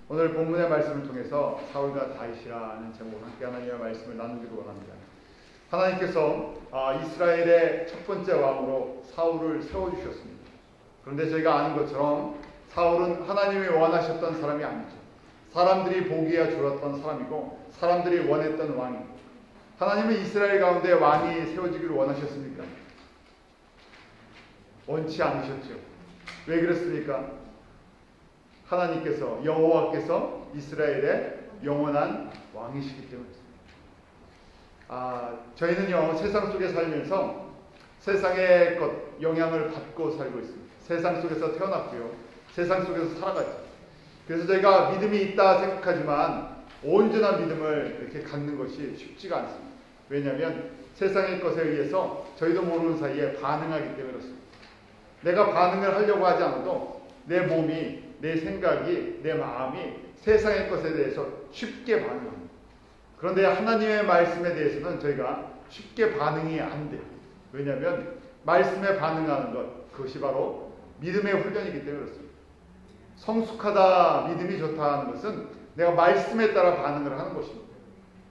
오늘 본문의 말씀을 통해서 사울과 다윗이라는 제목으로 함께 하나님의 말씀을 나누기를 원합니다. 하나님께서 이스라엘의 첫 번째 왕으로 사울을 세워주셨습니다. 그런데 저희가 아는 것처럼 사울은 하나님이 원하셨던 사람이 아니죠. 사람들이 보기에 좋았던 사람이고 사람들이 원했던 왕입니다. 하나님은 이스라엘 가운데 왕이 세워지기를 원하셨습니까? 원치 않으셨죠. 왜 그랬습니까? 하나님께서 여호와께서 이스라엘의 영원한 왕이시기 때문입니다. 저희는요 세상 속에 살면서 세상의 것 영향을 받고 살고 있습니다. 세상 속에서 태어났고요. 세상 속에서 살아가죠. 그래서 저희가 믿음이 있다 생각하지만 온전한 믿음을 이렇게 갖는 것이 쉽지가 않습니다. 왜냐하면 세상의 것에 의해서 저희도 모르는 사이에 반응하기 때문에 그렇습니다. 내가 반응을 하려고 하지 않아도 내 몸이, 내 생각이, 내 마음이 세상의 것에 대해서 쉽게 반응합니다. 그런데 하나님의 말씀에 대해서는 저희가 쉽게 반응이 안 돼요. 왜냐하면 말씀에 반응하는 것, 그것이 바로 믿음의 훈련이기 때문에 그렇습니다. 성숙하다, 믿음이 좋다 하는 것은 내가 말씀에 따라 반응을 하는 것입니다.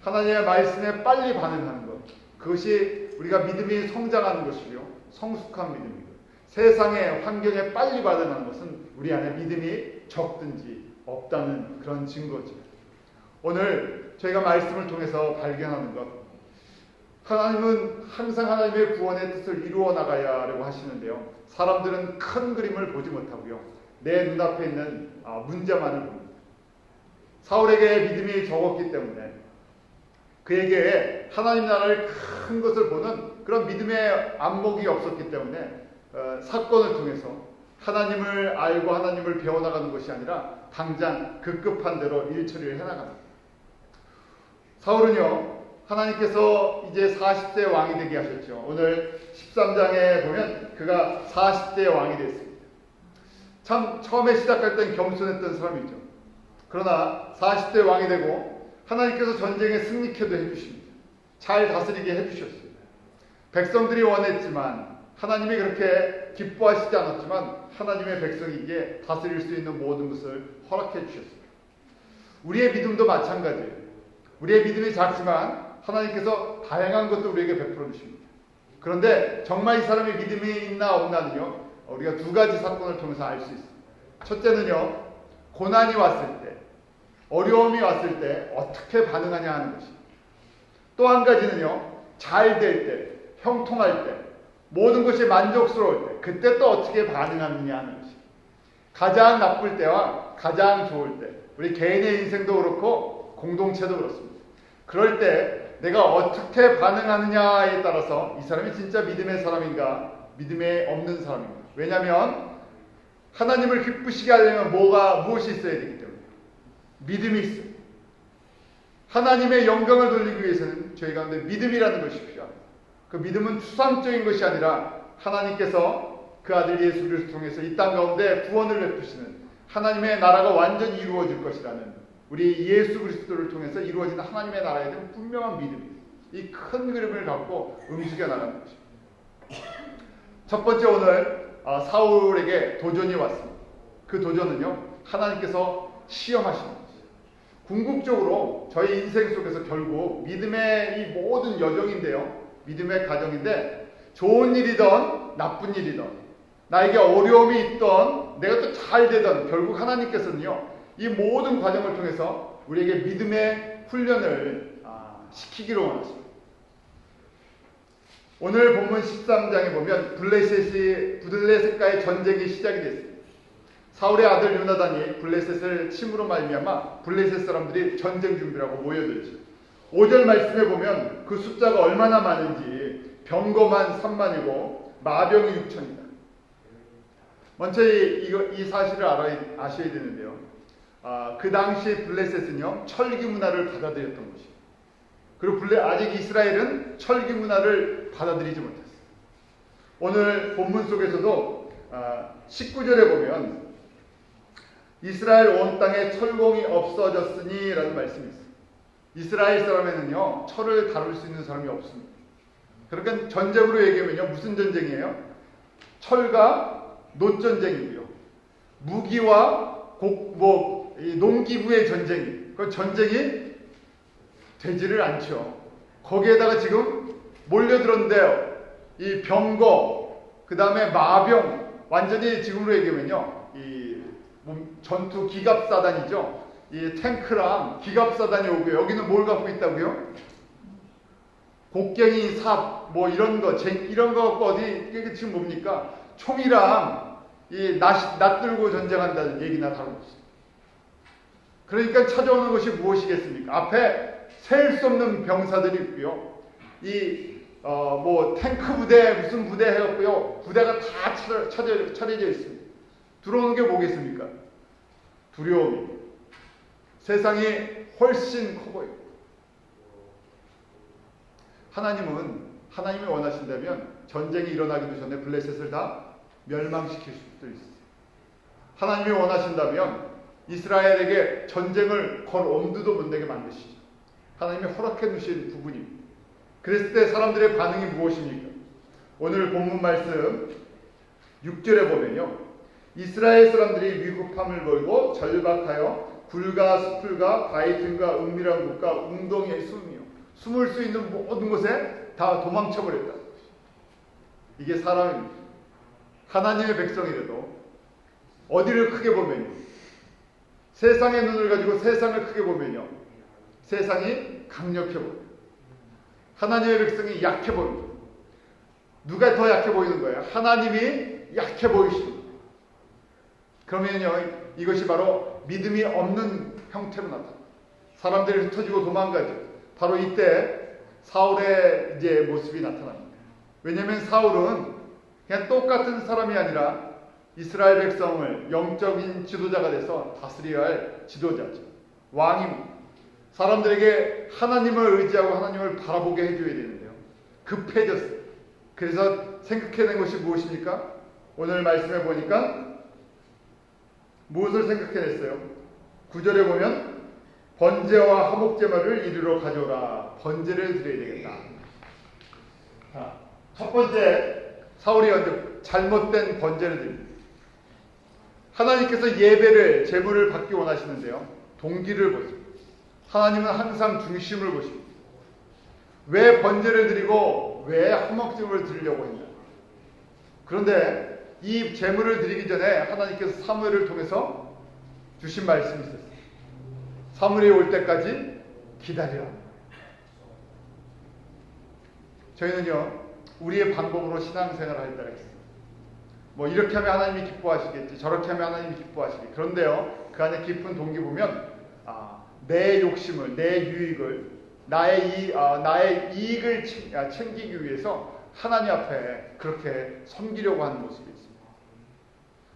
하나님의 말씀에 빨리 반응하는 것, 그것이 우리가 믿음이 성장하는 것이고요. 성숙한 믿음이고 세상의 환경에 빨리 반응하는 것은 우리 안에 믿음이 적든지 없다는 그런 증거죠. 오늘 저희가 말씀을 통해서 발견하는 것, 하나님은 항상 하나님의 구원의 뜻을 이루어 나가야 하려고 하시는데요. 사람들은 큰 그림을 보지 못하고요. 내 눈앞에 있는 문제만을 봅니다. 사울에게 믿음이 적었기 때문에 그에게 하나님 나라를 큰 것을 보는 그런 믿음의 안목이 없었기 때문에 사건을 통해서 하나님을 알고 하나님을 배워나가는 것이 아니라 당장 급급한 대로 일처리를 해나갑니다. 사울은요 하나님께서 이제 40세 왕이 되게 하셨죠. 오늘 13장에 보면 그가 40세 왕이 됐습니다. 참 처음에 시작할 땐 겸손했던 사람이죠. 그러나 40세 왕이 되고 하나님께서 전쟁에 승리케도 해주십니다. 잘 다스리게 해주셨습니다. 백성들이 원했지만 하나님이 그렇게 기뻐하시지 않았지만 하나님의 백성에게 다스릴 수 있는 모든 것을 허락해 주셨습니다. 우리의 믿음도 마찬가지예요. 우리의 믿음이 작지만 하나님께서 다양한 것도 우리에게 베풀어 주십니다. 그런데 정말 이 사람이 믿음이 있나 없나는요 우리가 두 가지 사건을 통해서 알 수 있습니다. 첫째는요 고난이 왔을 때, 어려움이 왔을 때 어떻게 반응하냐 하는 것입니다. 또 한 가지는요 잘 될 때, 형통할 때, 모든 것이 만족스러울 때, 그때 또 어떻게 반응하느냐 하는 것입니다. 가장 나쁠 때와 가장 좋을 때, 우리 개인의 인생도 그렇고 공동체도 그렇습니다. 그럴 때 내가 어떻게 반응하느냐에 따라서 이 사람이 진짜 믿음의 사람인가, 믿음에 없는 사람인가. 왜냐하면 하나님을 기쁘시게 하려면 무엇이 있어야 되기 때문에 믿음이 있어요. 하나님의 영광을 돌리기 위해서는 저희 가운데 믿음이라는 것이 필요합니다. 그 믿음은 추상적인 것이 아니라 하나님께서 그 아들 예수 그리스도를 통해서 이 땅 가운데 구원을 베푸시는 하나님의 나라가 완전히 이루어질 것이라는 우리 예수 그리스도를 통해서 이루어지는 하나님의 나라에 대한 분명한 믿음이 이 큰 그림을 갖고 움직여 나가는 것입니다. 첫 번째 오늘 사울에게 도전이 왔습니다. 그 도전은요 하나님께서 시험하시는 것입니다. 궁극적으로 저희 인생 속에서 결국 믿음의 이 모든 여정인데요. 믿음의 과정인데 좋은 일이든 나쁜 일이든 나에게 어려움이 있던 내가 또 잘 되던 결국 하나님께서는요 이 모든 과정을 통해서 우리에게 믿음의 훈련을 시키기를 원하십니다. 오늘 본문 13장에 보면 블레셋과의 전쟁이 시작이 됐습니다. 사울의 아들 요나단이 블레셋을 침으로 말미암아 블레셋 사람들이 전쟁 준비를 하고 모여들죠. 5절 말씀에 보면 그 숫자가 얼마나 많은지 병거만 3만이고 마병이 6천이다. 먼저 이 사실을 아셔야 되는데요. 그 당시 블레셋은요 철기 문화를 받아들였던 것입니다. 그리고 아직 이스라엘은 철기 문화를 받아들이지 못했어요. 오늘 본문 속에서도 19절에 보면 이스라엘 온 땅에 철공이 없어졌으니 라는 말씀이 있어요. 이스라엘 사람에는요 철을 다룰 수 있는 사람이 없습니다. 그러니까 전쟁으로 얘기하면요 무슨 전쟁이에요? 철과 놋전쟁이고요. 무기와 이 농기부의 전쟁이, 그 전쟁이 되지를 않죠. 거기에다가 지금 몰려들었는데요. 이 병거, 그 다음에 마병, 완전히 지금으로 얘기하면요, 이 전투 기갑사단이죠. 이 탱크랑 기갑사단이 오고요. 여기는 뭘 갖고 있다고요? 곡괭이, 삽, 뭐 이런 거, 이런 거 갖고 어디, 이게 지금 뭡니까? 총이랑 이 낫 들고 전쟁한다는 얘기나 다름없습니다. 그러니까 찾아오는 것이 무엇이겠습니까? 앞에 셀 수 없는 병사들이 있고요. 뭐 탱크 부대, 무슨 부대 해갖고요. 부대가 다 차려져 있습니다. 들어오는 게 뭐겠습니까? 두려움이. 세상이 훨씬 커 보이고. 하나님이 원하신다면 전쟁이 일어나기도 전에 블레셋을 다 멸망시킬 수도 있어요. 하나님이 원하신다면 이스라엘에게 전쟁을 걸 엄두도 못 내게 만드시죠. 하나님이 허락해 주신 부분입니다. 그랬을 때 사람들의 반응이 무엇입니까? 오늘 본문 말씀 6절에 보면요. 이스라엘 사람들이 위급함을 걸고 절박하여 굴과 수풀과 바위 틈과 은밀한 곳과 웅덩이에 숨을 수 있는 모든 곳에 다 도망쳐버렸다. 이게 사람입니다. 하나님의 백성이라도 어디를 크게 보면요. 세상의 눈을 가지고 세상을 크게 보면요. 세상이 강력해 보여요. 하나님의 백성이 약해 보입니다. 누가 더 약해 보이는 거예요? 하나님이 약해 보이시는 거예요. 그러면요, 이것이 바로 믿음이 없는 형태로 나타납니다. 사람들이 흩어지고 도망가죠. 바로 이때 사울의 이제 모습이 나타납니다. 왜냐하면 사울은 그냥 똑같은 사람이 아니라 이스라엘 백성을 영적인 지도자가 돼서 다스려야 할 지도자죠. 왕입니다. 사람들에게 하나님을 의지하고 하나님을 바라보게 해줘야 되는데요. 급해졌어요. 그래서 생각해낸 것이 무엇입니까? 오늘 말씀해 보니까 무엇을 생각해냈어요? 9절에 보면 번제와 화목제물을 이리로 가져오라. 번제를 드려야 되겠다. 첫 번째, 사울이 잘못된 번제를 드립니다. 하나님께서 예배를, 제물을 받기 원하시는데요. 동기를 보십니다. 하나님은 항상 중심을 보십니다. 왜 번제를 드리고 왜 화목제물을 드리려고 했냐. 그런데 이 제물을 드리기 전에 하나님께서 사무엘을 통해서 주신 말씀이 있었어요. 사무엘이 올 때까지 기다리라. 저희는요, 우리의 방법으로 신앙생활을 할 때가 있어요. 뭐 이렇게 하면 하나님이 기뻐하시겠지, 저렇게 하면 하나님이 기뻐하시겠지. 그런데요, 그 안에 깊은 동기 보면 내 욕심을, 내 유익을, 나의 이익을 챙기기 위해서 하나님 앞에 그렇게 섬기려고 하는 모습이 있습니다.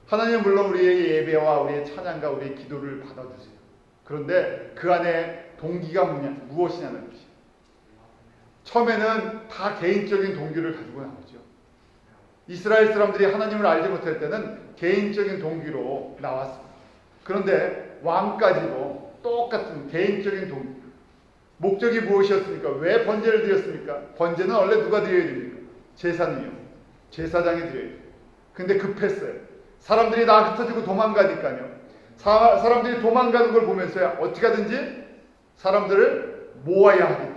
하나님은 물론 우리의 예배와 우리의 찬양과 우리의 기도를 받아주세요. 그런데 그 안에 동기가 무엇이냐는 것이. 처음에는 다 개인적인 동기를 가지고 나오죠. 이스라엘 사람들이 하나님을 알지 못할 때는 개인적인 동기로 나왔습니다. 그런데 왕까지도 똑같은 개인적인 동기. 목적이 무엇이었습니까? 왜 번제를 드렸습니까? 번제는 원래 누가 드려야 됩니까? 제사는요. 제사장이 드려야 돼요. 근데 급했어요. 사람들이 다 흩어지고 도망가니까요. 사람들이 도망가는 걸 보면서야 어떻게 하든지 사람들을 모아야 하기 때문에.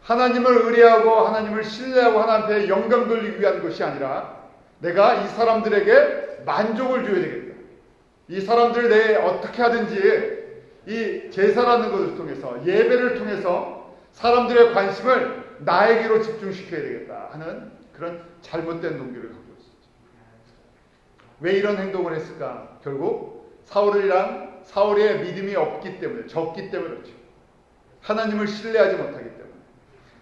하나님을 의뢰하고 하나님을 신뢰하고 하나님 앞에 영광 돌리기 위한 것이 아니라 내가 이 사람들에게 만족을 줘야 되겠다. 이 사람들을 내 어떻게 하든지 이 제사라는 것을 통해서, 예배를 통해서 사람들의 관심을 나에게로 집중시켜야 되겠다 하는 그런 잘못된 동기를 갖고 있었죠. 왜 이런 행동을 했을까? 결국 사울의 믿음이 없기 때문에, 적기 때문에 그렇죠. 하나님을 신뢰하지 못하기 때문에,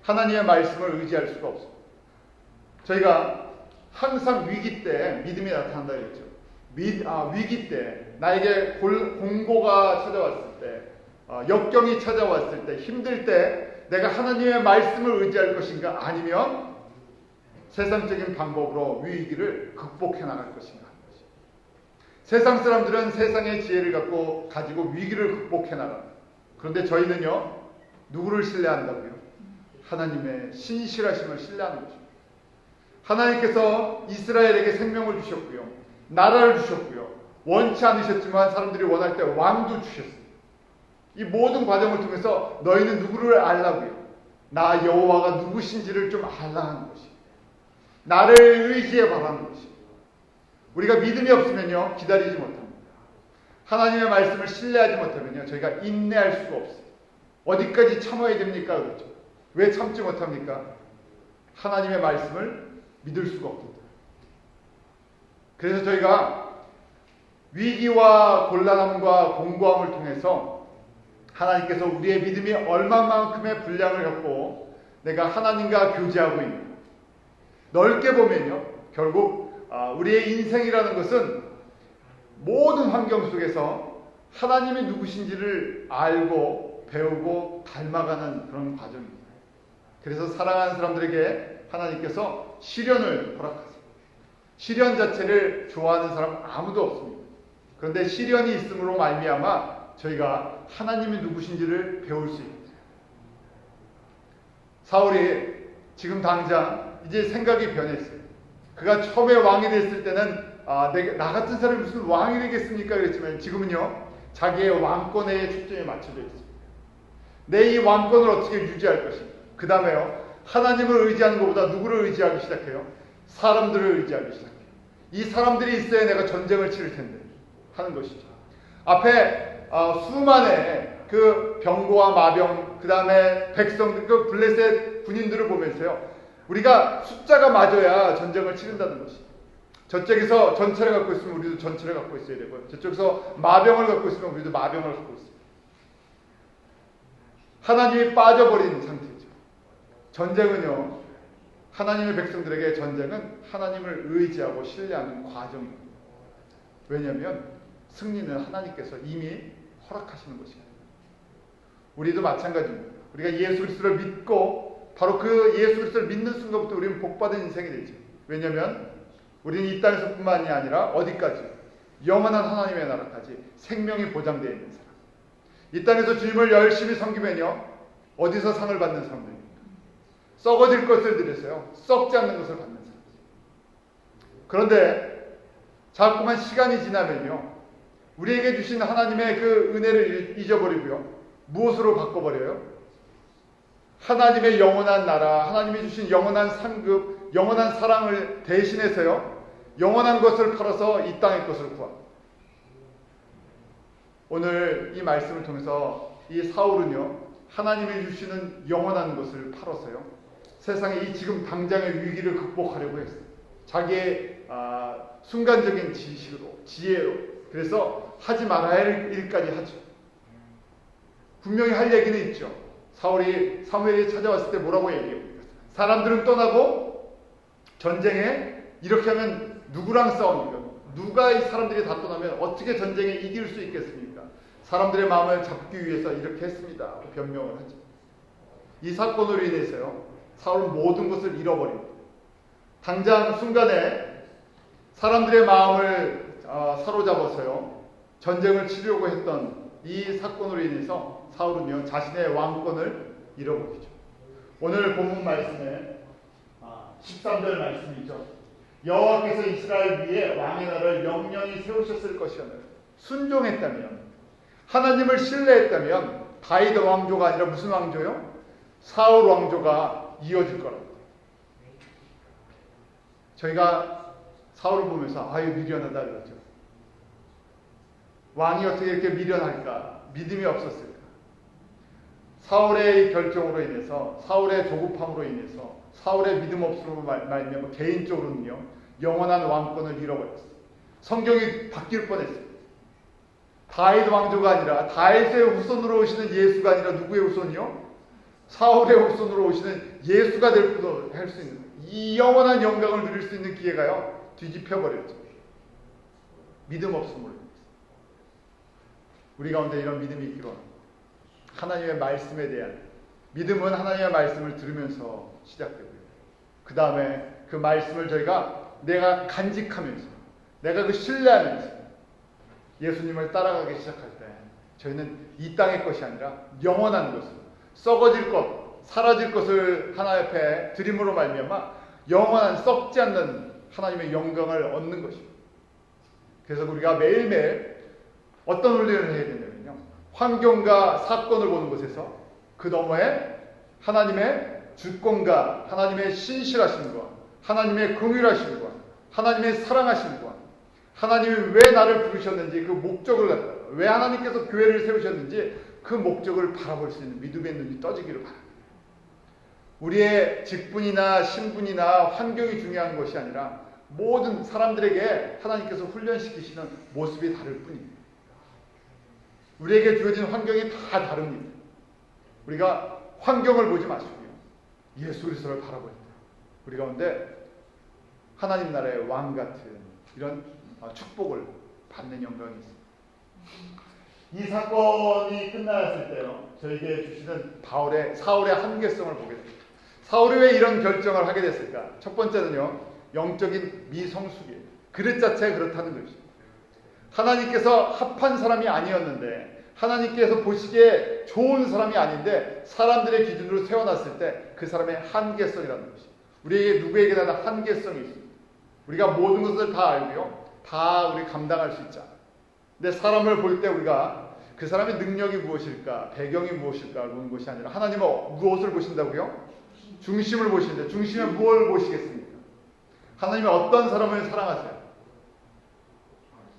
하나님의 말씀을 의지할 수가 없습니다. 저희가 항상 위기 때 믿음이 나타난다 그랬죠. 위기 때, 나에게 공고가 찾아왔을 때, 역경이 찾아왔을 때, 힘들 때 내가 하나님의 말씀을 의지할 것인가, 아니면 세상적인 방법으로 위기를 극복해 나갈 것인가 하는 것이. 세상 사람들은 세상의 지혜를 가지고 위기를 극복해 나갑니다. 그런데 저희는요, 누구를 신뢰한다고요? 하나님의 신실하심을 신뢰하는 것입니다. 하나님께서 이스라엘에게 생명을 주셨고요, 나라를 주셨고요, 원치 않으셨지만 사람들이 원할 때 왕도 주셨어요. 이 모든 과정을 통해서 너희는 누구를 알라고요? 나 여호와가 누구신지를 좀 알라 하는 것이, 나를 의지해 바라는 것이. 우리가 믿음이 없으면요 기다리지 못합니다. 하나님의 말씀을 신뢰하지 못하면요 저희가 인내할 수가 없어요. 어디까지 참아야 됩니까? 그렇죠. 왜 참지 못합니까? 하나님의 말씀을 믿을 수가 없거든요. 그래서 저희가 위기와 곤란함과 공고함을 통해서 하나님께서 우리의 믿음이 얼마만큼의 분량을 갖고 내가 하나님과 교제하고 있는가, 넓게 보면요 결국 우리의 인생이라는 것은 모든 환경 속에서 하나님이 누구신지를 알고 배우고 닮아가는 그런 과정입니다. 그래서 사랑하는 사람들에게 하나님께서 시련을 허락하세요. 시련 자체를 좋아하는 사람 아무도 없습니다. 그런데 시련이 있음으로 말미암아 저희가 하나님이 누구신지를 배울 수 있습니다. 사울이 지금 당장 이제 생각이 변했어요. 그가 처음에 왕이 됐을 때는 나 같은 사람이 무슨 왕이 되겠습니까? 그랬지만 지금은요 자기의 왕권에 초점이 맞춰져 있습니다. 내 이 왕권을 어떻게 유지할 것인가. 그 다음에요 하나님을 의지하는 것보다 누구를 의지하기 시작해요? 사람들을 의지하기 시작해요. 이 사람들이 있어야 내가 전쟁을 치를 텐데 하는 것이죠. 앞에 수만의 그 병거와 마병, 그 다음에 백성들, 그 블레셋 군인들을 보면서요 우리가 숫자가 맞아야 전쟁을 치른다는 것이. 저쪽에서 전차를 갖고 있으면 우리도 전차를 갖고 있어야 되고요. 저쪽에서 마병을 갖고 있으면 우리도 마병을 갖고 있어요. 하나님이 빠져버린 상태죠. 전쟁은요 하나님의 백성들에게 전쟁은 하나님을 의지하고 신뢰하는 과정입니다. 왜냐하면 승리는 하나님께서 이미 허락하시는 것이거든요. 우리도 마찬가지입니다. 우리가 예수 그리스도를 믿고 바로 그 예수 그리스도를 믿는 순간부터 우리는 복받은 인생이 되죠. 왜냐하면 우리는 이 땅에서뿐만이 아니라 어디까지? 영원한 하나님의 나라까지 생명이 보장되어 있는 사람. 이 땅에서 주님을 열심히 섬기면요 어디서 상을 받는 사람들입니까? 썩어질 것을 들여서요 썩지 않는 것을 받는 사람. 그런데 자꾸만 시간이 지나면요 우리에게 주신 하나님의 그 은혜를 잊어버리고요 무엇으로 바꿔버려요? 하나님의 영원한 나라, 하나님이 주신 영원한 상급, 영원한 사랑을 대신해서요 영원한 것을 팔아서 이 땅의 것을 구합니다. 오늘 이 말씀을 통해서 이 사울은요 하나님이 주시는 영원한 것을 팔아서요 세상에 이 지금 당장의 위기를 극복하려고 했어요. 자기의 순간적인 지식으로, 지혜로. 그래서 하지 말아야 할 일까지 하죠. 분명히 할 얘기는 있죠. 사울이 사무엘이 찾아왔을 때 뭐라고 얘기해요? 사람들은 떠나고 전쟁에 이렇게 하면 누구랑 싸웁니까? 누가 이 사람들이 다 떠나면 어떻게 전쟁에 이길 수 있겠습니까? 사람들의 마음을 잡기 위해서 이렇게 했습니다. 변명을 하죠. 이 사건으로 인해서요 사울은 모든 것을 잃어버립니다. 당장 순간에 사람들의 마음을 사로잡아서요 전쟁을 치려고 했던 이 사건으로 인해서 사울은요 자신의 왕권을 잃어버리죠. 오늘 본문 말씀에 13절 말씀이죠. 여호와께서 이스라엘 위에 왕의 나라를 영영히 세우셨을 것이었나요? 순종했다면, 하나님을 신뢰했다면 다윗 왕조가 아니라 무슨 왕조요? 사울 왕조가 이어질 거라고. 저희가 사울을 보면서 아유 미련하다 그러죠. 왕이 어떻게 이렇게 미련할까? 믿음이 없었을까? 사울의 결정으로 인해서, 사울의 조급함으로 인해서, 사울의 믿음 없음으로 말미암아 개인적으로는요 영원한 왕권을 잃어버렸어요. 성경이 바뀔 뻔했어요. 다윗 왕조가 아니라 다윗의 후손으로 오시는 예수가 아니라 누구의 후손이요? 사울의 후손으로 오시는 예수가 될 뿐으로 할 수 있는 이 영원한 영광을 누릴 수 있는 기회가요 뒤집혀 버렸죠. 믿음 없음으로. 우리 가운데 이런 믿음이 있기로 합니다. 하나님의 말씀에 대한 믿음은 하나님의 말씀을 들으면서 시작되고요. 그 다음에 그 말씀을 내가 간직하면서, 내가 그 신뢰하면서 예수님을 따라가기 시작할 때 저희는 이 땅의 것이 아니라 영원한 것을, 썩어질 것, 사라질 것을 하나님 앞에 드림으로 말미암아 영원한 썩지 않는 하나님의 영광을 얻는 것입니다. 그래서 우리가 매일매일 어떤 훈련을 해야 되냐면요. 환경과 사건을 보는 곳에서 그 너머에 하나님의 주권과 하나님의 신실하심과 하나님의 긍휼하심과 하나님의 사랑하심과 하나님이 왜 나를 부르셨는지 그 목적을 갖다가 왜 하나님께서 교회를 세우셨는지 그 목적을 바라볼 수 있는 믿음의 눈이 떠지기를 바랍니다. 우리의 직분이나 신분이나 환경이 중요한 것이 아니라 모든 사람들에게 하나님께서 훈련시키시는 모습이 다를 뿐입니다. 우리에게 주어진 환경이 다 다릅니다. 우리가 환경을 보지 마시고요. 예수 그리스도를 바라보야 돼요. 우리 가운데 하나님 나라의 왕 같은 이런 축복을 받는 영광이 있습니다. 이 사건이 끝났을 때요. 저에게 주시는 사울의 한계성을 보게 됩니다. 사울이 왜 이런 결정을 하게 됐을까? 첫 번째는요. 영적인 미성숙이에요. 그릇 자체가 그렇다는 것입니다. 하나님께서 합한 사람이 아니었는데 하나님께서 보시기에 좋은 사람이 아닌데 사람들의 기준으로 세워놨을 때 그 사람의 한계성이라는 것입니다. 우리에게 누구에게나 한계성이 있습니다. 우리가 모든 것을 다 알고요. 다 우리 감당할 수 있잖아요. 근데 사람을 볼 때 우리가 그 사람의 능력이 무엇일까? 배경이 무엇일까? 보는 것이 아니라 하나님은 무엇을 보신다고요? 중심을 보시는데 중심에 무엇을 보시겠습니까? 하나님이 어떤 사람을 사랑하세요?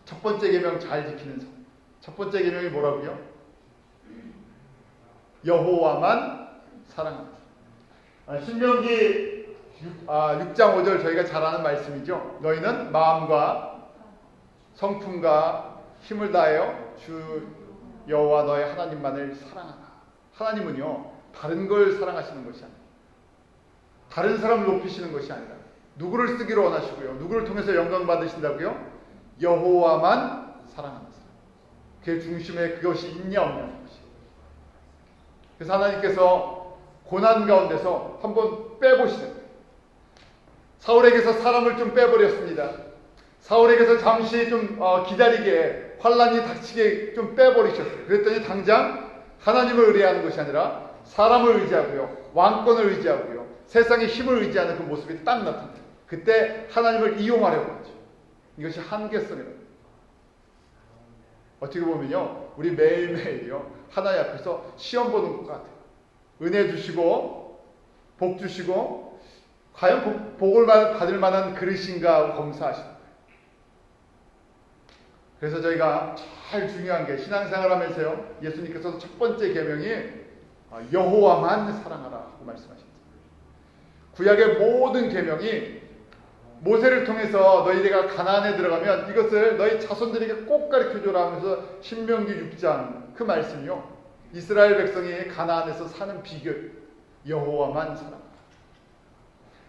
첫 번째 계명 잘 지키는 사람. 첫 번째 계명이 뭐라고요? 여호와만 사랑합니다. 신명기 6장 5절 저희가 잘 아는 말씀이죠. 너희는 마음과 성품과 힘을 다하여 주 여호와 너의 하나님만을 사랑하라. 하나님은요 다른 걸 사랑하시는 것이 아니라 다른 사람을 높이시는 것이 아니라 누구를 쓰기를 원하시고요. 누구를 통해서 영광 받으신다고요? 여호와만 사랑하는 사람. 그 중심에 그것이 있냐 없냐는 것이. 그래서 하나님께서 고난 가운데서 한번 빼보시는 거예요. 사울에게서 사람을 좀 빼버렸습니다. 사울에게서 잠시 좀 기다리게 환란이 닥치게 좀 빼버리셨어요. 그랬더니 당장 하나님을 의뢰하는 것이 아니라 사람을 의지하고요. 왕권을 의지하고요. 세상의 힘을 의지하는 그 모습이 딱 나타나요. 그때 하나님을 이용하려고 하죠. 이것이 한계성이라는 거예요. 어떻게 보면요. 우리 매일매일요. 하나님 앞에서 시험 보는 것 같아요. 은혜 주시고 복 주시고 과연 복을 받을 만한 그릇인가 검사하시는 거예요. 그래서 저희가 제일 중요한 게 신앙생활 하면서요. 예수님께서 첫 번째 계명이 여호와만 사랑하라 하고 말씀하셨습니다. 구약의 모든 계명이 모세를 통해서 너희가 가나안에 들어가면 이것을 너희 자손들에게 꼭 가르쳐줘라 하면서 신명기 6장 그 말씀이요. 이스라엘 백성이 가나안에서 사는 비결 여호와만 사랑하라.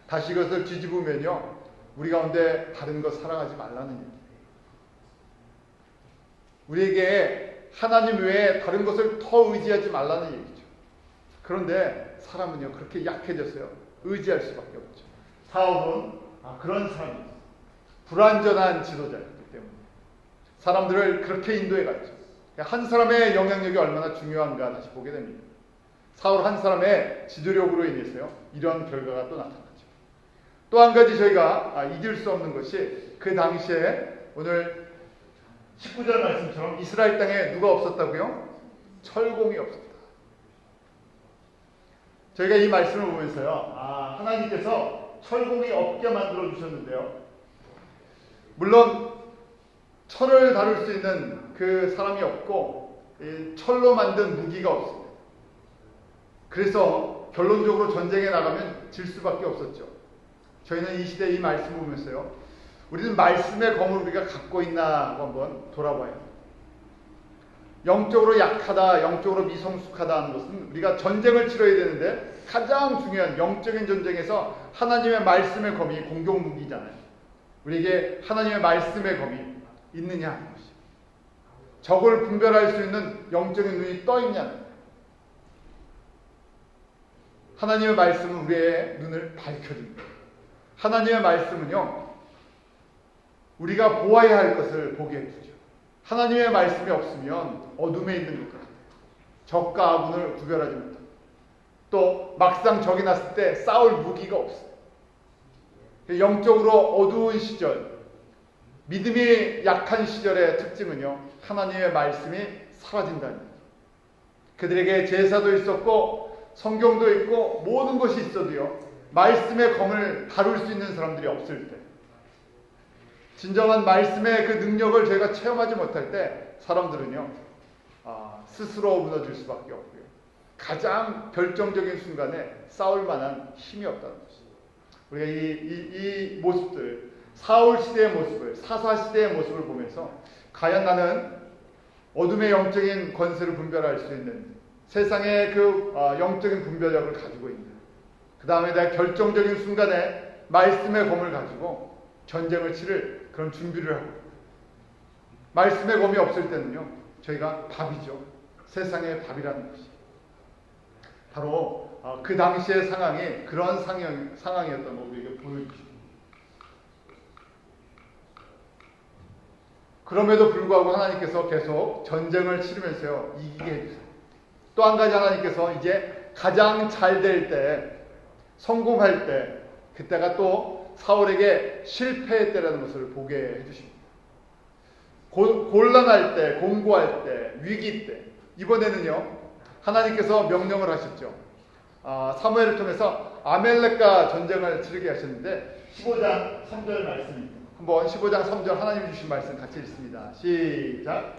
다시 이것을 뒤집으면요. 우리 가운데 다른 것 사랑하지 말라는 얘기예요. 우리에게 하나님 외에 다른 것을 더 의지하지 말라는 얘기죠. 그런데 사람은요. 그렇게 약해졌어요. 의지할 수밖에 없죠. 사울은 그런 사람이에요. 불완전한 지도자였기 때문에 사람들을 그렇게 인도해 갔죠. 한 사람의 영향력이 얼마나 중요한가 다시 보게 됩니다. 사울 한 사람의 지도력으로 인해서요. 이런 결과가 또 나타나죠. 또 한 가지 저희가 잊을 수 없는 것이 그 당시에 오늘 19절 말씀처럼 이스라엘 땅에 누가 없었다고요? 철공이 없었다. 저희가 이 말씀을 보면서요. 하나님께서 철공이 없게 만들어 주셨는데요. 물론 철을 다룰 수 있는 그 사람이 없고 철로 만든 무기가 없습니다. 그래서 결론적으로 전쟁에 나가면 질 수밖에 없었죠. 저희는 이 시대에 이 말씀을 보면서요. 우리는 말씀의 검을 우리가 갖고 있나 하고 한번 돌아봐요. 영적으로 약하다, 영적으로 미성숙하다 하는 것은 우리가 전쟁을 치러야 되는데 가장 중요한 영적인 전쟁에서 하나님의 말씀의 검이 공격무기잖아요. 우리에게 하나님의 말씀의 검이 있느냐 하는 것이. 적을 분별할 수 있는 영적인 눈이 떠 있냐는 거예요. 하나님의 말씀은 우리의 눈을 밝혀줍니다. 하나님의 말씀은요. 우리가 보아야 할 것을 보게 해주죠. 하나님의 말씀이 없으면 어둠에 있는 것 같아요. 적과 아군을 구별하지 못하고 또 막상 적이 났을 때 싸울 무기가 없어요. 영적으로 어두운 시절 믿음이 약한 시절의 특징은요, 하나님의 말씀이 사라진다는 거죠. 그들에게 제사도 있었고 성경도 있고 모든 것이 있어도요, 말씀의 검을 다룰 수 있는 사람들이 없을 때, 진정한 말씀의 그 능력을 저희가 체험하지 못할 때 사람들은요, 스스로 무너질 수밖에 없고요, 가장 결정적인 순간에 싸울 만한 힘이 없다는 것이죠. 우리가 이 모습들, 사울 시대의 모습을, 사사 시대의 모습을 보면서 과연 나는 어둠의 영적인 권세를 분별할 수 있는 세상의 그 영적인 분별력을 가지고 있는, 그 다음에 내가 결정적인 순간에 말씀의 검을 가지고 전쟁을 치를 그런 준비를 하고, 말씀의 검이 없을 때는요, 저희가 밥이죠. 세상의 밥이라는 것이 바로 그 당시의 상황이 그런 상황이었던 걸 우리에게 보여주십니다. 그럼에도 불구하고 하나님께서 계속 전쟁을 치르면서요, 이기게 해주세요. 또 한 가지 하나님께서 이제 가장 잘 될 때, 성공할 때, 그때가 또 사울에게 실패의 때라는 것을 보게 해주십니다. 곤란할 때, 공고할 때, 위기 때, 이번에는요, 하나님께서 명령을 하셨죠. 사무엘을 통해서 아멜렉과 전쟁을 치르게 하셨는데 15장 3절 말씀입니다. 한번 15장 3절 하나님이 주신 말씀 같이 읽습니다. 시작.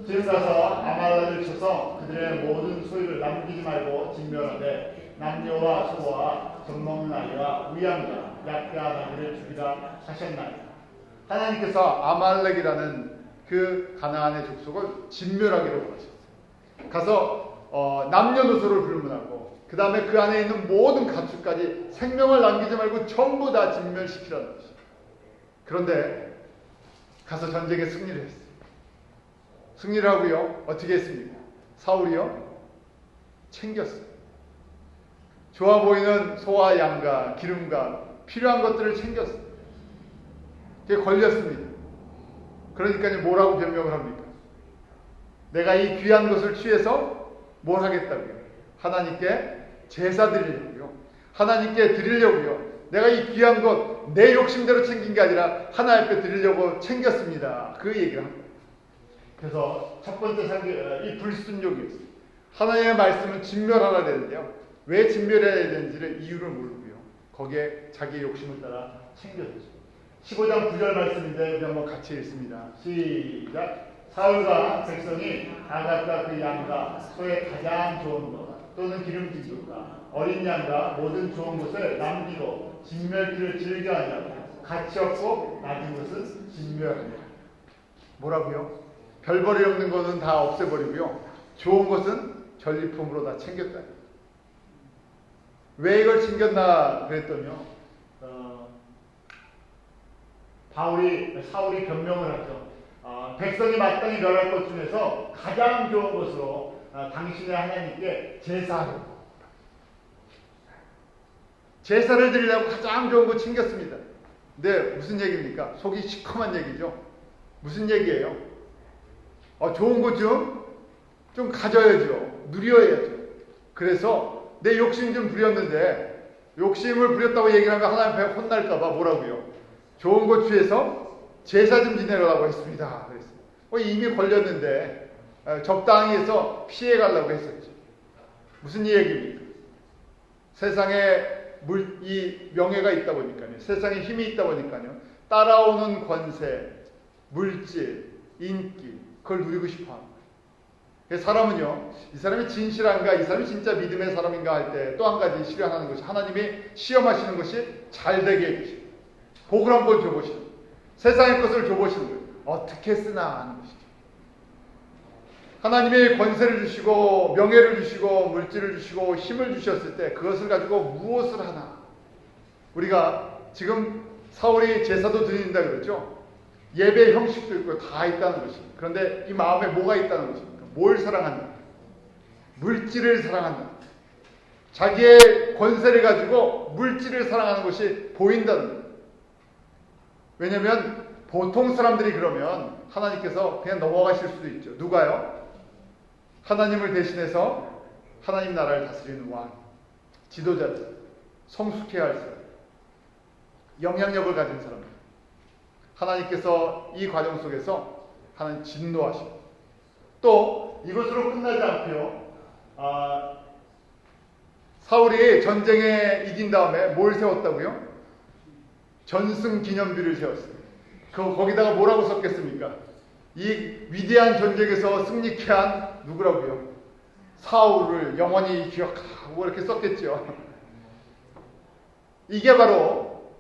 지금 가서 아말렉을 쳐서 그들의 모든 소유를 남기지 말고 진멸하되 남녀와 소와 젖먹는 아이와 우양과 약대한 아기를 죽이라 하셨나이다. 하나님께서 아말렉이라는 그 가나안의 족속을 진멸하기로 하셨어요. 가서 남녀노소를 불문하고 그 다음에 그 안에 있는 모든 가축까지 생명을 남기지 말고 전부 다 진멸시키라는 것이죠. 그런데 가서 전쟁에 승리를 했어요. 승리를 하고요, 어떻게 했습니까? 사울이요, 챙겼어요. 좋아 보이는 소와 양과 기름과 필요한 것들을 챙겼어요. 그게 걸렸습니다. 그러니까 뭐라고 변명을 합니까? 내가 이 귀한 것을 취해서 뭘 하겠다고요? 하나님께 제사 드리려고요. 하나님께 드리려고요. 내가 이 귀한 것 내 욕심대로 챙긴 게 아니라 하나님 앞에 드리려고 챙겼습니다. 그 얘기를 합니다. 그래서 첫 번째 이 불순종이었어요. 하나님의 말씀은 진멸하라 되는데요, 왜 진멸해야 되는지를 이유를 모르고요, 거기에 자기의 욕심을 따라 챙겼죠. 15장 9절 말씀인데 우리 한번 같이 읽습니다. 시작. 사울과 백성이 다 각각 그 양과 소의 가장 좋은 것 또는 기름진 것과 어린 양과 모든 좋은 것을 남기고 진멸기를 즐겨하냐고, 가치 없고 낮은 것은 진멸하냐. 뭐라고요? 별벌이 없는 것은 다 없애버리고요, 좋은 것은 전리품으로 다 챙겼다. 왜 이걸 챙겼나 그랬더니요, 사울이 변명을 하죠. 백성이 마땅히 멸할 것 중에서 가장 좋은 것으로 당신의 하나님께 제사하려고, 제사를 드리려고 가장 좋은 거 챙겼습니다. 근데 무슨 얘기입니까? 속이 시커먼 얘기죠. 무슨 얘기예요? 좋은 거 좀 가져야죠. 누려야죠. 그래서 내 욕심 좀 부렸는데, 욕심을 부렸다고 얘기하면 하나님 앞에 혼날까봐 뭐라고요? 좋은 거 취해서 제사 좀 지내려고 했습니다. 그랬어요. 이미 걸렸는데 적당히 해서 피해 가려고 했었죠. 무슨 얘기입니까? 세상에 이 명예가 있다 보니까요, 세상에 힘이 있다 보니까요, 따라오는 권세, 물질, 인기, 그걸 누리고 싶어 합니다. 사람은요, 이 사람이 진실한가, 이 사람이 진짜 믿음의 사람인가 할 때 또 한 가지 실현하는 것이, 하나님이 시험하시는 것이 잘 되게 해주시고 복을 한번 줘보시는, 세상의 것을 줘보시는 거예요. 어떻게 쓰나 하는 것이죠. 하나님이 권세를 주시고 명예를 주시고 물질을 주시고 힘을 주셨을 때 그것을 가지고 무엇을 하나. 우리가 지금 사울이 제사도 드린다 그랬죠. 예배 형식도 있고 다 있다는 것입니다. 그런데 이 마음에 뭐가 있다는 것입니까? 뭘 사랑한다? 물질을 사랑한다. 자기의 권세를 가지고 물질을 사랑하는 것이 보인다는 거예요. 왜냐하면 보통 사람들이 그러면 하나님께서 그냥 넘어가실 수도 있죠. 누가요? 하나님을 대신해서 하나님 나라를 다스리는 왕, 지도자들, 성숙해야 할 사람, 영향력을 가진 사람들. 하나님께서 이 과정 속에서 하나님 진노하시고, 또 이것으로 끝나지 않고요. 사울이 전쟁에 이긴 다음에 뭘 세웠다고요? 전승 기념비를 세웠어요. 거기다가 뭐라고 썼겠습니까? 이 위대한 전쟁에서 승리케 한 누구라고요? 사울을 영원히 기억하고 이렇게 썼겠죠. 이게 바로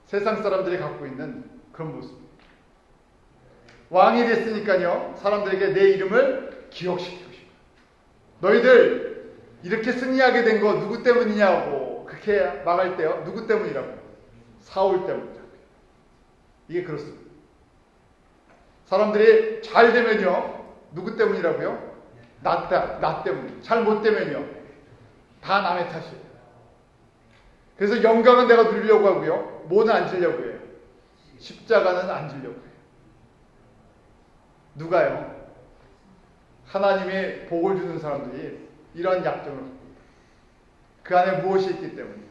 세상 사람들이 갖고 있는 그런 모습입니다. 왕이 됐으니까요, 사람들에게 내 이름을 기억시키고 싶어요. 너희들 이렇게 승리하게 된 거 누구 때문이냐고 그렇게 말할 때요, 누구 때문이라고? 사울 때문이라고. 이게 그렇습니다. 사람들이 잘 되면요, 누구 때문이라고요? 나 때문에. 잘 못 되면요, 다 남의 탓이에요. 그래서 영광은 내가 누리려고 하고요, 뭐는 안 지려고 해요? 십자가는 안 지려고 해요. 누가요? 하나님의 복을 주는 사람들이 이런 약점을 갖고 있다. 그 안에 무엇이 있기 때문이에요?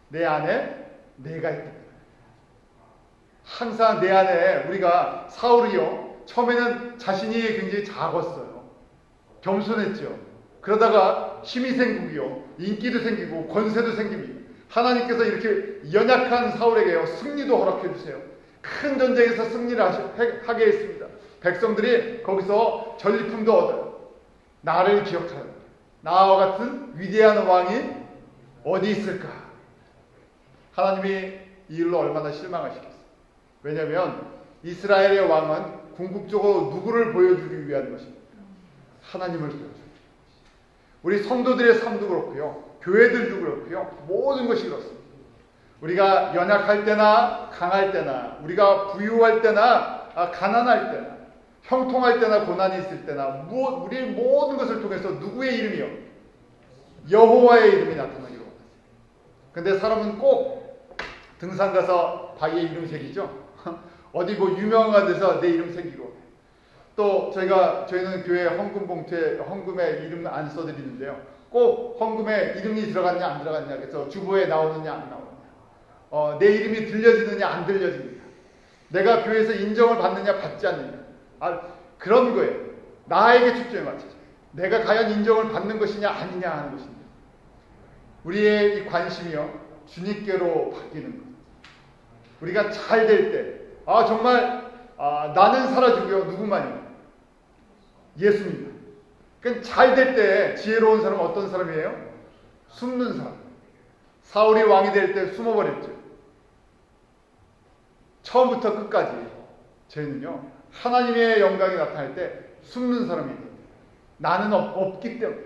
내 안에 내가 있기 때문에. 항상 내 안에, 우리가 사울이요, 처음에는 자신이 굉장히 작았어요. 겸손했죠. 그러다가 힘이 생기고요, 인기도 생기고 권세도 생깁니다. 하나님께서 이렇게 연약한 사울에게요, 승리도 허락해 주세요. 큰 전쟁에서 승리를 하게 했습니다. 백성들이 거기서 전리품도 얻어요. 나를 기억하라. 나와 같은 위대한 왕이 어디 있을까? 하나님이 이 일로 얼마나 실망하시겠어요. 왜냐하면 이스라엘의 왕은 궁극적으로 누구를 보여주기 위한 것입니다. 하나님을 보여주기. 우리 성도들의 삶도 그렇고요, 교회들도 그렇고요, 모든 것이 그렇습니다. 우리가 연약할 때나 강할 때나, 우리가 부유할 때나 가난할 때나, 형통할 때나 고난이 있을 때나, 우리 모든 것을 통해서 누구의 이름이요? 여호와의 이름이 나타나기로 합니다. 근데 사람은 꼭 등산 가서 바위에 이름 새기죠. 어디 뭐 유명한 데서 내 이름 새기고. 또 저희는 교회 헌금 봉투에 헌금에 이름 안 써드리는데요, 꼭 헌금에 이름이 들어갔냐 안 들어갔냐, 그래서 주보에 나오느냐 안 나오느냐, 내 이름이 들려지느냐 안 들려집니다. 내가 교회에서 인정을 받느냐 받지 않느냐, 그런 거예요. 나에게 초점이 맞춰져. 내가 과연 인정을 받는 것이냐 아니냐 하는 것입니다. 우리의 이 관심이요, 주님께로 바뀌는 것. 우리가 잘 될 때, 정말 나는 사라지고요, 누구만요? 예수입니다. 그러니까 잘 될 때 지혜로운 사람은 어떤 사람이에요? 숨는 사람. 사울이 왕이 될 때 숨어버렸죠. 처음부터 끝까지 저희는요, 하나님의 영광이 나타날 때 숨는 사람이 돼요. 나는 없기 때문에.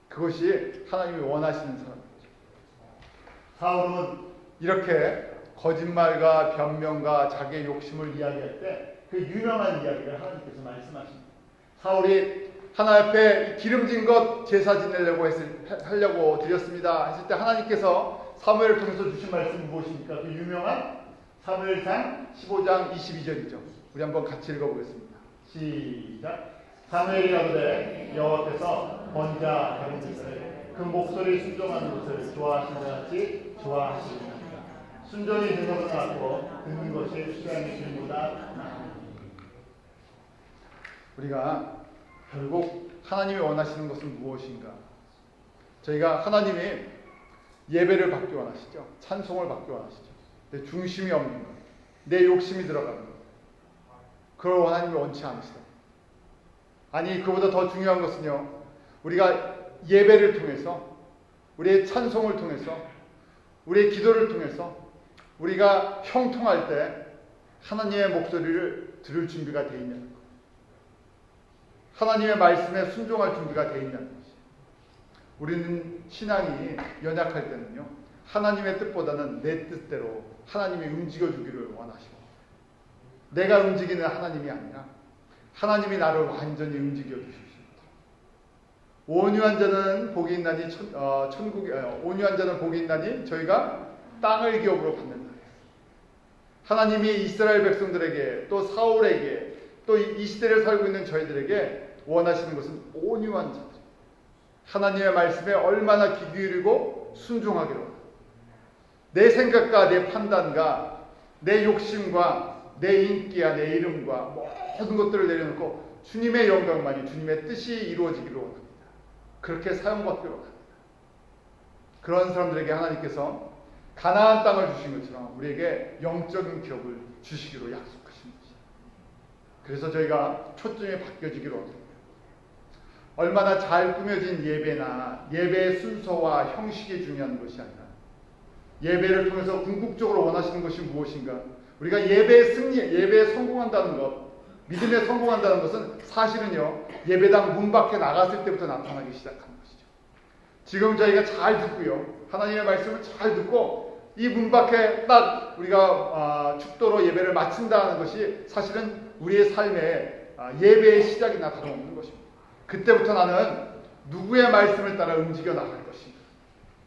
그것이 하나님이 원하시는 사람이죠. 사울은 이렇게 거짓말과 변명과 자기의 욕심을 이야기할 때 그 유명한 이야기를 하나님께서 말씀하십니다. 사울이 하나님 앞에 기름진 것 제사 지내려고 하려고 드렸습니다 했을 때 하나님께서 사무엘을 통해서 주신 말씀이 무엇입니까? 그 유명한 사무엘상 15장 22절이죠. 우리 한번 같이 읽어보겠습니다. 시작. 사무엘이 가로되 여호와께서 번자 배운 것을 그 목소리 순종하는 것을 좋아하시는 것 같이 좋아하시리라. 순종이 듣는 것은 낫고 듣는 것이 수양의 길보다 나으니. 우리가 결국 하나님이 원하시는 것은 무엇인가? 저희가 하나님이 예배를 받기 원하시죠. 찬송을 받기 원하시죠. 내 중심이 없는 것, 내 욕심이 들어가는 것, 그걸 하나님이 원치 않으시다. 아니, 그보다 더 중요한 것은요, 우리가 예배를 통해서, 우리의 찬송을 통해서, 우리의 기도를 통해서 우리가 형통할 때 하나님의 목소리를 들을 준비가 되어 있냐는 것, 하나님의 말씀에 순종할 준비가 되어 있냐는 것이. 우리는 신앙이 연약할 때는요, 하나님의 뜻보다는 내 뜻대로 하나님이 움직여주기를 원하시고, 내가 움직이는 하나님이 아니라 하나님이 나를 완전히 움직여 주십니다. 온유한 자는 복이 있나니 온유한 자는 복이 있나니 저희가 땅을 기업으로 받는다. 하나님이 이스라엘 백성들에게, 또 사울에게, 또 이 시대를 살고 있는 저희들에게 원하시는 것은 온유한 자들, 하나님의 말씀에 얼마나 귀 기울이고 순종하기로, 내 생각과 내 판단과 내 욕심과 내 인기야 내 이름과 모든 것들을 내려놓고 주님의 영광만이 주님의 뜻이 이루어지기로 합니다. 그렇게 사용받기로 합니다. 그런 사람들에게 하나님께서 가나안 땅을 주신 것처럼 우리에게 영적인 기업을 주시기로 약속하신 것이죠. 그래서 저희가 초점이 바뀌어지기로 합니다. 얼마나 잘 꾸며진 예배나 예배의 순서와 형식이 중요한 것이 아니라 예배를 통해서 궁극적으로 원하시는 것이 무엇인가? 우리가 예배의 승리, 예배에 성공한다는 것, 믿음에 성공한다는 것은 사실은요, 예배당 문 밖에 나갔을 때부터 나타나기 시작하는 것이죠. 지금 저희가 잘 듣고요, 하나님의 말씀을 잘 듣고 이 문 밖에 딱 우리가 축도로 예배를 마친다는 것이 사실은 우리의 삶의 예배의 시작이나 다름없는 것입니다. 그때부터 나는 누구의 말씀을 따라 움직여 나갈 것인가?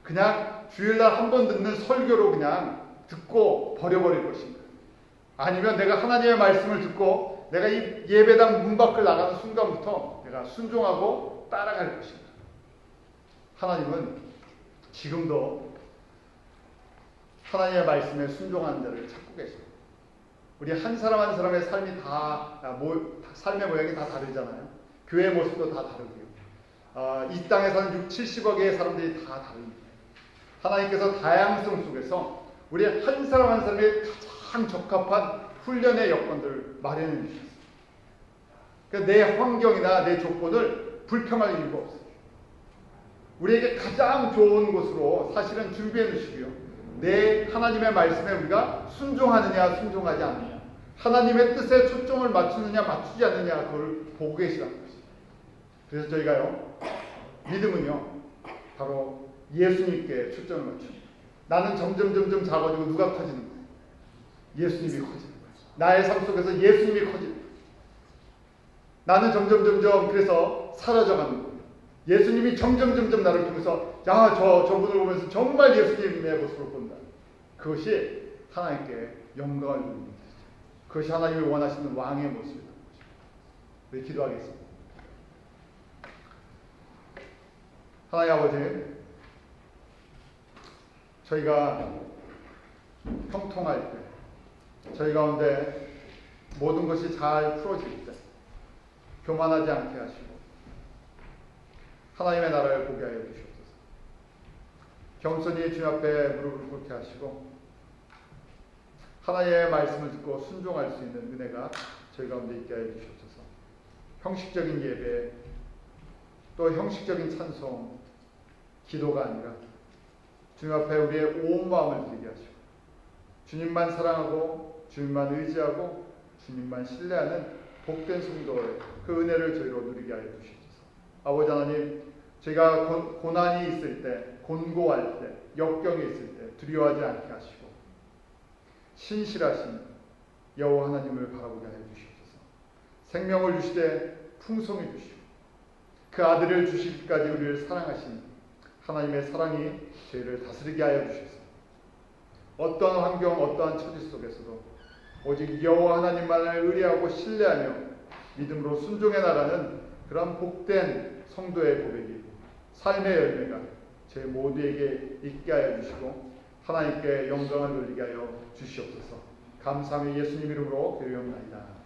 그냥 주일날 한 번 듣는 설교로 그냥 듣고 버려버릴 것인가? 아니면 내가 하나님의 말씀을 듣고 내가 이 예배당 문 밖을 나가는 순간부터 내가 순종하고 따라갈 것인가? 하나님은 지금도 하나님의 말씀에 순종하는 자를 찾고 계십니다. 우리 한 사람 한 사람의 삶이 삶의 모양이 다 다르잖아요. 교회의 모습도 다 다르고요. 이 땅에 사는 70억의 사람들이 다 다릅니다. 하나님께서 다양성 속에서 우리 한 사람 한 사람의 가장 적합한 훈련의 여건들을 마련해 주셨어요. 그러니까 내 환경이나 내 조건을 불평할 이유가 없어요. 우리에게 가장 좋은 곳으로 사실은 준비해 주시고요. 내 하나님의 말씀에 우리가 순종하느냐 순종하지 않느냐, 하나님의 뜻에 초점을 맞추느냐 맞추지 않느냐, 그걸 보고 계시라는 것이죠. 그래서 저희가요, 믿음은요 바로 예수님께 초점을 맞춥니다. 나는 점점 작아지고 누가 커지는 거예요? 예수님이 커지는 거예요. 나의 삶 속에서 예수님이 커지는 거예요. 나는 점점 그래서 사라져가는 거예요. 예수님이 점점 나를 통해서 저분을 보면서 정말 예수님의 모습을 본다. 그것이 하나님께 영광을 주는 것이죠. 그것이 하나님이 원하시는 왕의 모습이라는 것입니다. 우리 기도하겠습니다. 하나님 아버지, 저희가 형통할 때, 저희 가운데 모든 것이 잘 풀어질 때 교만하지 않게 하시고 하나님의 나라를 보게 하여 주시옵소서. 겸손히 주님 앞에 무릎을 꿇게 하시고 하나님의 말씀을 듣고 순종할 수 있는 은혜가 저희 가운데 있게 하여 주시옵소서. 형식적인 예배, 또 형식적인 찬송, 기도가 아니라 주님 앞에 우리의 온 마음을 드리게 하시고 주님만 사랑하고 주님만 의지하고 주님만 신뢰하는 복된 성도의 그 은혜를 저희로 누리게 하여 주시옵소서. 아버지 하나님, 저희가 고난이 있을 때, 곤고할 때, 역경이 있을 때 두려워하지 않게 하시고 신실하신 여호와 하나님을 바라보게 하여 주시옵소서. 생명을 주시되 풍성히 주시고 그 아들을 주시기까지 우리를 사랑하신 하나님의 사랑이 저희를 다스리게 하여 주시옵소서. 어떠한 환경, 어떠한 처지 속에서도 오직 여호와 하나님만을 의뢰하고 신뢰하며 믿음으로 순종해 나가는 그런 복된 성도의 고백이, 삶의 열매가 저희 모두에게 있게 하여 주시고 하나님께 영광을 돌리게 하여 주시옵소서. 감사하며 예수님 이름으로 기도하옵나이다.